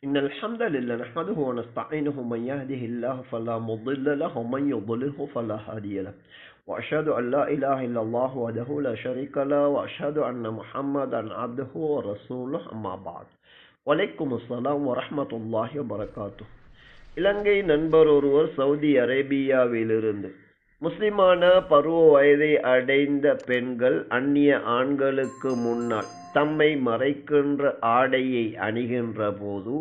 إن الحمد لله نحمده ونستعينه من يهده الله فلا مضل له ومن يضلله فلا هادي له وأشهد أن لا إله إلا الله وحده لا شريك له وأشهد أن محمدا عبده ورسوله أما بعد وعليكم السلام ورحمة الله وبركاته. இலங்கை நண்பர் ஒருவர் சவுதி அரேபியாவிலிருந்து முஸ்லிமான பருவ வயதை அடைந்த பெண்கள் அந்நிய ஆண்களுக்கு முன்னால் தம்மை மறைக்கின்ற ஆடையை அணிகின்ற போது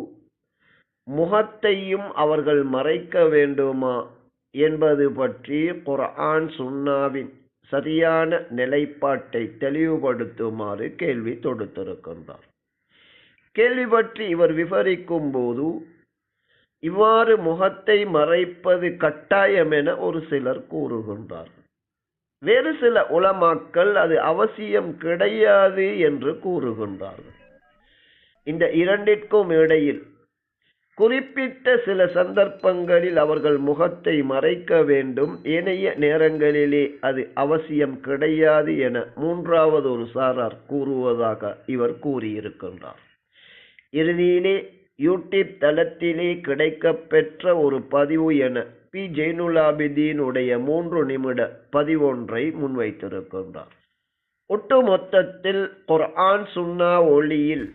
முகத்தையும் அவர்கள் மறைக்க வேண்டுமா என்பது பற்றி குர்ஆன் சுன்னாவின் சரியான நிலைப்பாட்டை தெளிவுபடுத்துமாறு கேள்வி தொடுத்திருக்கின்றார். கேள்வி பற்றி இவர் விவரிக்கும் போது இவ்வாறு முகத்தை மறைப்பது கட்டாயம் என ஒரு சிலர் கூறுகின்றார்கள். வேறு சில உலமாக்கள் அது அவசியம் கிடையாது என்று கூறுகின்றார்கள். இந்த இரண்டிற்கும் இடையில் குறிப்பிட்ட சில சந்தர்ப்பங்களில் அவர்கள் முகத்தை மறைக்க வேண்டும், ஏனைய நேரங்களிலே அது அவசியம் கிடையாது என மூன்றாவது ஒரு சாரார் கூறுவதாக இவர் கூறியிருக்கின்றார். இறுதியிலே யூடியூப் தளத்திலே கிடைக்கப்பெற்ற ஒரு பதிவு என பி ஜெய்னுலாபிதீன் உடைய 3 நிமிட பதிவொன்றை முன்வைத்திருக்கின்றார். ஒட்டுமொத்தத்தில் குர்ஆன் சுன்னா ஒளியில்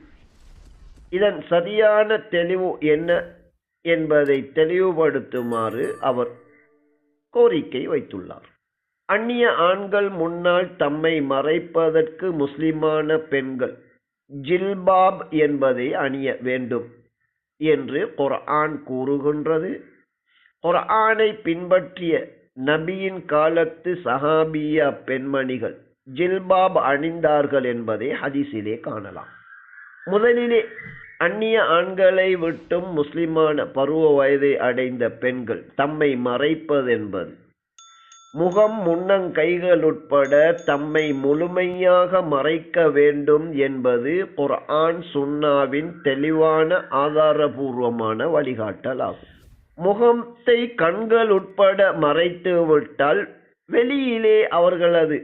இதன் சரியான தெளிவு என்ன என்பதை தெளிவுபடுத்துமாறு அவர் கோரிக்கை வைத்துள்ளார். அந்நிய ஆண்கள் முன்னால் தம்மை மறைப்பதற்கு முஸ்லிமான பெண்கள் ஜில்பாப் என்பதை அணிய வேண்டும் என்று குர்ஆன் கூறுகின்றது. குர்ஆனை பின்பற்றிய நபியின் காலத்து சஹாபியா பெண்மணிகள் ஜில்பாப் அணிந்தார்கள் என்பதை ஹதீஸிலே காணலாம். முதலிலே அந்நிய ஆண்களை விட்டும் முஸ்லிமான பருவ வயதை அடைந்த பெண்கள் தம்மை மறைப்பதென்பது முகம் முன்னங்கைகள் உட்பட தம்மை முழுமையாக மறைக்க வேண்டும் என்பது குர்ஆன் சுன்னாவின் தெளிவான ஆதாரபூர்வமான வழிகாட்டல் ஆகும். முகத்தை கண்கள் உட்பட மறைத்து விட்டால் வெளியிலே அவர்களது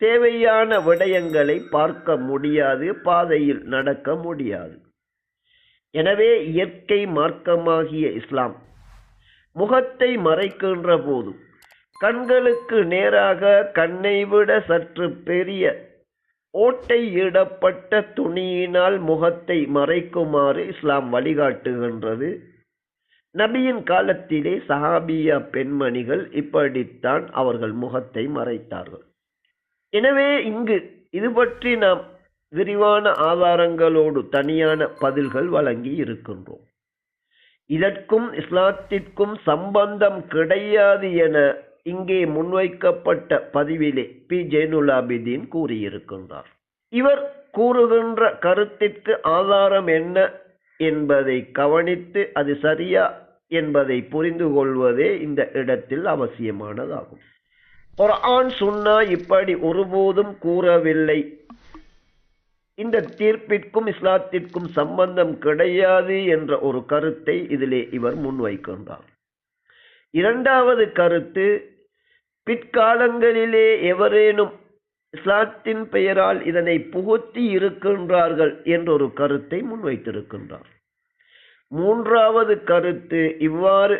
தேவையான விடயங்களை பார்க்க முடியாது, பாதையில் நடக்க முடியாது. எனவே இயற்கை மார்க்கமாகிய இஸ்லாம் முகத்தை மறைக்கின்ற போது கண்களுக்கு நேராக கண்ணை விட சற்று பெரிய ஓட்டையிடப்பட்ட துணியினால் முகத்தை மறைக்குமாறு இஸ்லாம் வழிகாட்டுகின்றது. நபியின் காலத்திலே சஹாபியா பெண்மணிகள் இப்படித்தான் அவர்கள் முகத்தை மறைத்தார்கள். எனவே இங்கு இது பற்றி நாம் விரிவான ஆதாரங்களோடு தனியான பதில்கள் வழங்கி இருக்கின்றோம். இதற்கும் இஸ்லாத்திற்கும் சம்பந்தம் கிடையாது என இங்கே முன்வைக்கப்பட்ட பதிவிலே பி ஜெய்னுலாபிதீன் கூறியிருக்கின்றார். இவர் கூறுகின்ற கருத்திற்கு ஆதாரம் என்ன என்பதை கவனித்து அது சரியா என்பதை புரிந்து கொள்வதே இந்த இடத்தில் அவசியமானதாகும். குர்ஆன் சுன்னா இப்படி ஒருபோதும் கூறவில்லை, இந்த தீர்ப்பிற்கும் இஸ்லாத்திற்கும் சம்பந்தம் கிடையாது என்ற ஒரு கருத்தை இதிலே இவர் முன்வைக்கின்றார். இரண்டாவது கருத்து, பிற்காலங்களிலே எவரேனும் இஸ்லாத்தின் பெயரால் இதனை புகுத்தி இருக்கின்றார்கள் என்றொரு கருத்தை முன்வைத்திருக்கின்றார். மூன்றாவது கருத்து, இவ்வாறு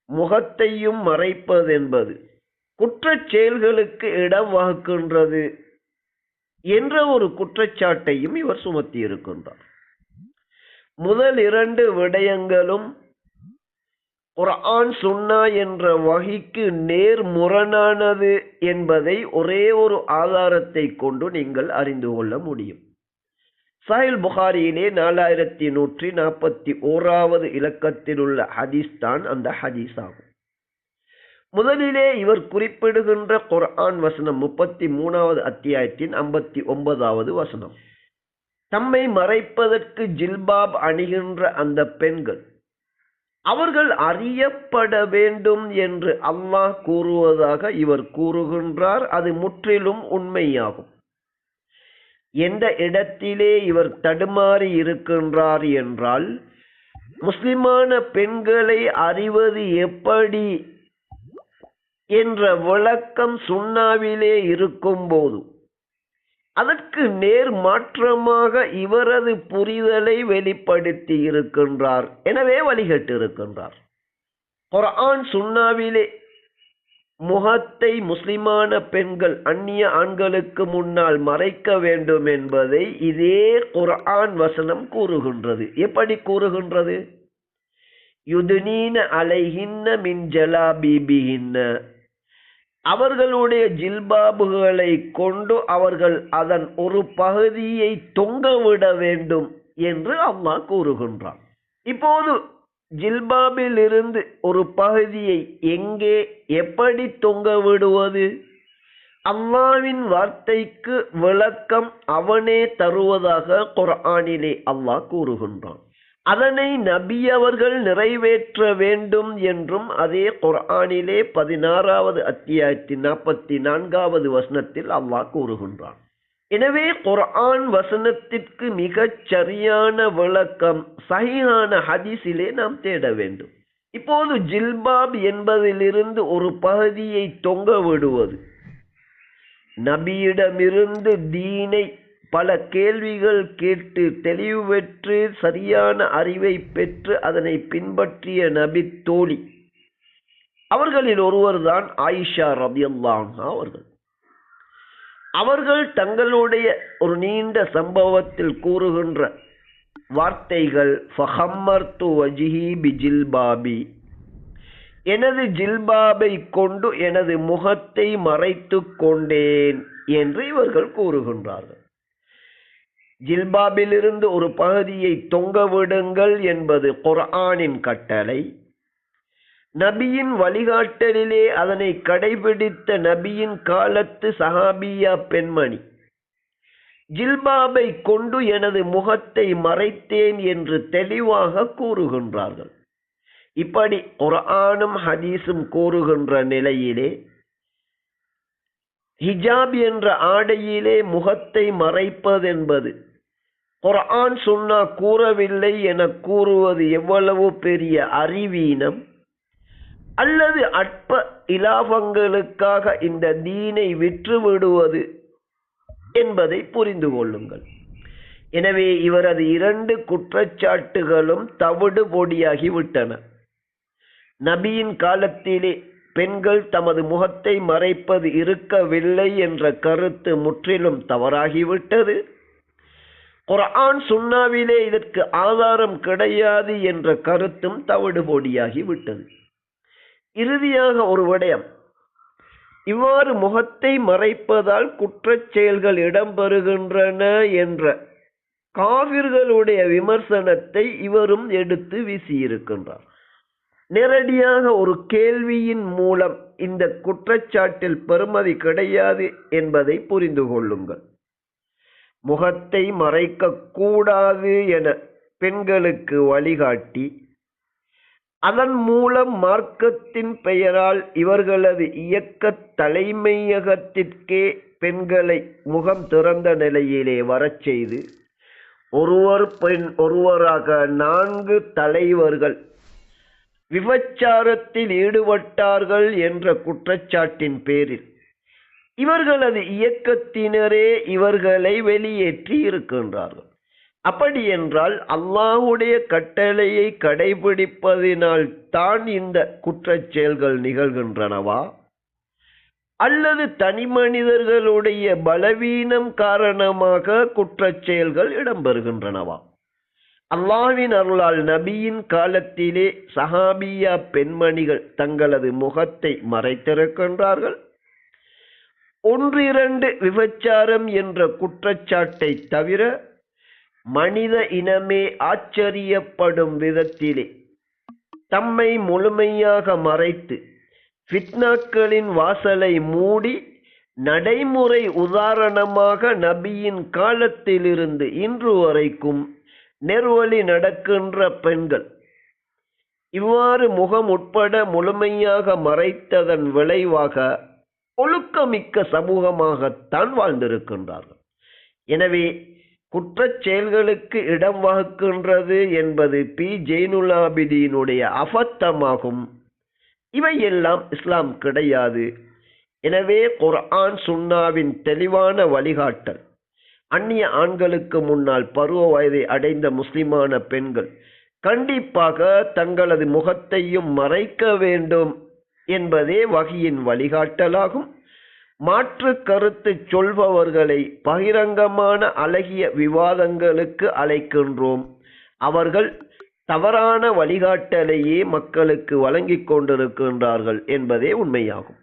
முகத்தையும் மறைப்பது என்பது குற்றச் செயல்களுக்கு இடம் வகுக்கின்றது என்ற ஒரு குற்றச்சாட்டையும் இவர் சுமத்தி இருக்கின்றார். முதல் 2 விடயங்களும் குர்ஆன் சுன்னா என்ற வஹிக்கு நேர்முரணானது என்பதை ஒரே ஒரு ஆதாரத்தை கொண்டு நீங்கள் அறிந்து கொள்ள முடியும். சஹீஹ் புகாரியிலே 4141வது இலக்கத்தில் உள்ள ஹதீஸ் தான் அந்த ஹதீஸ் ஆகும். முதலிலே இவர் குறிப்பிடுகின்ற குர்ஆன் வசனம் 33வது அத்தியாயத்தின் 59வது வசனம். தம்மை மறைப்பதற்கு ஜில்பாப் அணிகின்ற அந்த பெண்கள் அவர்கள் அறியப்பட வேண்டும் என்று அல்லாஹ் கூறுவதாக இவர் கூறுகின்றார். அது முற்றிலும் உண்மையாகும். எந்த இடத்திலே இவர் தடுமாறி இருக்கின்றார் என்றால், முஸ்லிமான பெண்களை அறிவது எப்படி என்ற விளக்கம் சுன்னாவிலே இருக்கும் போது அதற்கு நேர் மாற்றமாக இவரது புரிதலை வெளிப்படுத்தி இருக்கின்றார். எனவே வழிகட்டு இருக்கின்றார். குர்ஆன் சுன்னாவிலே முகத்தை முஸ்லிமான பெண்கள் அந்நிய ஆண்களுக்கு முன்னால் மறைக்க வேண்டும் என்பதை இதே குர்ஆன் வசனம் கூறுகின்றது. எப்படி கூறுகின்றது? யுதுனீன அலைஹின்ன மின் ஜலாபீபிஹின்ன, அவர்களுடைய ஜில்பாபுகளை கொண்டு அவர்கள் அதன் ஒரு பகுதியை தொங்கவிட வேண்டும் என்று அல்லாஹ் கூறுகின்றான். இப்போது ஜில்பாபில் இருந்து ஒரு பகுதியை எங்கே எப்படி தொங்க விடுவது? அல்லாஹ்வின் வார்த்தைக்கு விளக்கம் அவனே தருவதாக குர்ஆனிலே அல்லாஹ் கூறுகின்றான். அதனை நபி அவர்கள் நிறைவேற்ற வேண்டும் என்றும் அதே குர்ஆனிலே 16வது அத்தியாயத்தின் 44வது வசனத்தில் அல்லாஹ் கூறுகின்றான். எனவே குர்ஆன் வசனத்திற்கு மிகச் சரியான விளக்கம் சஹீஹான ஹதீஸிலே நாம் தேட வேண்டும். இப்போது ஜில்பாப் என்பதிலிருந்து ஒரு பகுதியை தொங்க விடுவது, நபியிடமிருந்து தீனை பல கேள்விகள் கேட்டு தெளிவு பெற்று சரியான அறிவை பெற்று அதனை பின்பற்றிய நபி தோழி அவர்களில் ஒருவர்தான் ஆயிஷா ரலியல்லாஹு அன்ஹா அவர்கள். அவர்கள் தங்களுடைய ஒரு நீண்ட சம்பவத்தில் கூறுகின்ற வார்த்தைகள், ஃபஹம்மர்து வஜ்ஹி பிஜில்பாபி, எனது ஜில்பாபை கொண்டு எனது முகத்தை மறைத்து கொண்டேன் என்று இவர்கள் கூறுகின்றார்கள். ஜில்பாபிலிருந்து ஒரு பகுதியை தொங்கவிடுங்கள் என்பது குர்ஆனின் கட்டளை. நபியின் வழிகாட்டலிலே அதனை கடைபிடித்த நபியின் காலத்து சஹாபியா பெண்மணி ஜில்பாபை கொண்டு எனது முகத்தை மறைத்தேன் என்று தெளிவாக கூறுகின்றார்கள். இப்படி குர்ஆனும் ஹதீஸும் கூறுகின்ற நிலையிலே ஹிஜாப் என்ற ஆடையிலே முகத்தை மறைப்பதென்பது குர்ஆன் சுன்னா கூறவில்லை என கூறுவது எவ்வளவு பெரிய அறிவீனம், அல்லது அற்ப இலாபங்களுக்காக இந்த தீனை விற்றுவிடுவது என்பதை புரிந்து கொள்ளுங்கள். எனவே இவரது 2 குற்றச்சாட்டுகளும் தவிடு பொடியாகிவிட்டன. நபியின் காலத்திலே பெண்கள் தமது முகத்தை மறைப்பது இருக்கவில்லை என்ற கருத்து முற்றிலும் தவறாகிவிட்டது. குர்ஆன் சுன்னாவிலே இதற்கு ஆதாரம் கிடையாது என்ற கருத்தும் தவிடு பொடியாகிவிட்டது. இறுதியாக ஒரு விடயம், இவ்வாறு முகத்தை மறைப்பதால் குற்றச் செயல்கள் இடம்பெறுகின்றன என்ற காவிர்களுடைய விமர்சனத்தை இவரும் எடுத்து வீசியிருக்கின்றார். நேரடியாக ஒரு கேள்வியின் மூலம் இந்த குற்றச்சாட்டில் பெறுமதி கிடையாது என்பதை புரிந்து கொள்ளுங்கள். முகத்தை மறைக்க கூடாது என பெண்களுக்கு வழிகாட்டி அதன் மூலம் மார்க்கத்தின் பெயரால் இவர்களது இயக்க தலைமையகத்திற்கே பெண்களை முகம் திறந்த நிலையிலே வரச் செய்து ஒருவர் பெண் ஒருவராக 4 தலைவர்கள் விபச்சாரத்தில் ஈடுபட்டார்கள் என்ற குற்றச்சாட்டின் பேரில் இவர்களது இயக்கத்தினரே இவர்களை வெளியேற்றி இருக்கின்றார்கள். அப்படி என்றால் அல்லாஹ்வுடைய கட்டளையை கடைபிடிப்பதினால் தான் இந்த குற்றச் செயல்கள் நிகழ்கின்றனவா, அல்லது தனி மனிதர்களுடைய பலவீனம் காரணமாக குற்றச் செயல்கள் இடம்பெறுகின்றனவா? அல்லாஹ்வின் அருளால் நபியின் காலத்திலே சஹாபியா பெண்மணிகள் தங்களது முகத்தை மறைத்திருக்கின்றார்கள். 1-2 விபச்சாரம் என்ற குற்றச்சாட்டை தவிர மனித இனமே ஆச்சரியப்படும் விதத்திலே தம்மை முழுமையாக மறைத்து ஃபித்னாக்களின் வாசலை மூடி நடைமுறை உதாரணமாக நபியின் காலத்திலிருந்து இன்று வரைக்கும் நெருவழி நடக்கின்ற பெண்கள் இவ்வாறு முகம் உட்பட முழுமையாக மறைத்ததன் விளைவாக ஒழுக்கமிக்க சமூகமாகத்தான் வாழ்ந்திருக்கின்றார்கள். எனவே குற்றச் செயல்களுக்கு இடம் வகுக்கின்றது என்பது பி ஜெய்னுல் ஆபிதீனுடைய அபத்தமாகும். இவையெல்லாம் இஸ்லாம் கிடையாது. எனவே குர்ஆன் சுன்னாவின் தெளிவான வழிகாட்டல் அந்நிய ஆண்களுக்கு முன்னால் பருவ வயதை அடைந்த முஸ்லிமான பெண்கள் கண்டிப்பாக தங்களது முகத்தையும் மறைக்க வேண்டும் என்பதே வஹியின் வழிகாட்டலாகும். மாற்று கருத்து சொல்பவர்களை பகிரங்கமான அழகிய விவாதங்களுக்கு அழைக்கின்றோம். அவர்கள் தவறான வழிகாட்டலையே மக்களுக்கு வழங்கிக் கொண்டிருக்கின்றார்கள் என்பதே உண்மையாகும்.